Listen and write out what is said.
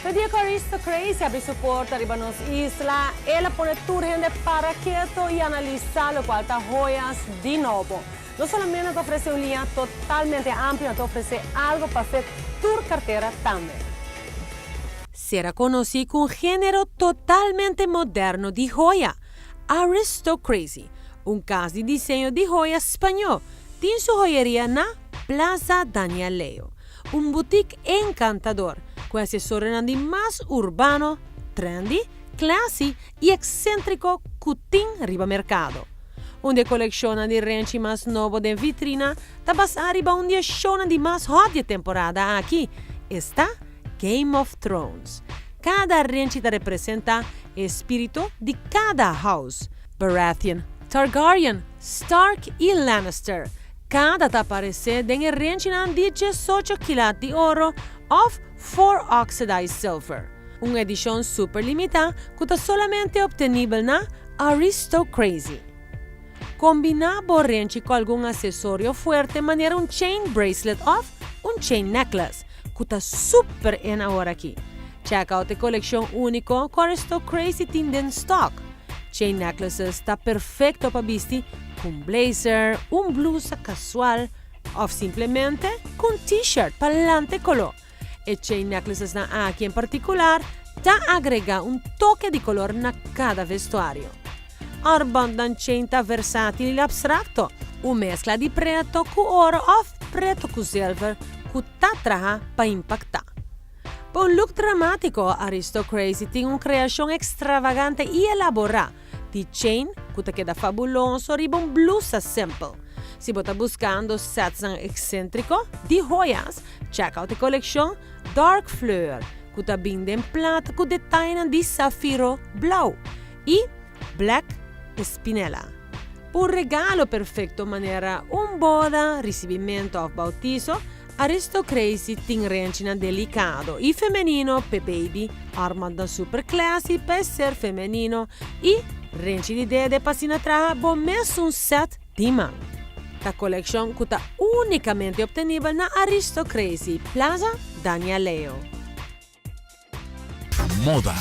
Pedia Caristo Crazy abre suporte arriba nos isla, ela pone tour gente para quieto y analizar lo cual está joyas de nuevo. No solamente te ofrece una línea totalmente amplia, te ofrece algo para hacer tu cartera también. Será conocido con un género totalmente moderno de joya, Aristocrazy, un caso de diseño de joya español. Tiene su joyería en Plaza Daniel Leo, un boutique encantador, con accesorios más urbano, trendy, classy y excéntrico cutín arriba mercado. Onde colecciona di renci más nuovo de vitrina, tabas arriba un show di más hot de temporada aquí. Está Game of Thrones. Cada renci representa espíritu de cada house. Baratheon, Targaryen, Stark y Lannister. Cada aparece en el renci di 18 quilat de oro of 4 oxidized silver. Una edición super limitada que está solamente obtenible en Aristocrazy. Combina borrenchi con algún accesorio fuerte manera un chain bracelet o un chain necklace, que está super en ahora aquí. Check out la colección único con Aristocrazy tiene stock. Chain necklaces está perfecto para vestir con blazer, un blusa casual o simplemente con t-shirt para adelante color. El chain necklaces aquí en particular te agrega un toque de color en cada vestuario. Arbandan chain versátil y abstracto, una mezcla de preto con oro o preto con silver que te trae para impactar. Para un look dramático, Aristocrazy tiene una creación extravagante y elaborada de chain que te queda fabuloso arriba un blusa simple. Si estás buscando sets excéntricos de joyas, check out la colección Dark Fleur, que te binde en plata con detalles de zafiro blau y black spinella. Por regalo perfecto manera un boda, recibimiento o bautizo, Aristocrazy tiene rencina delicado y femenino per baby, armada super classy per ser femenino y renci di idea de pasina traja bo messo un set di man. La colección que está únicamente obtenible en Aristocrazy Plaza Daniel Leo. Moda.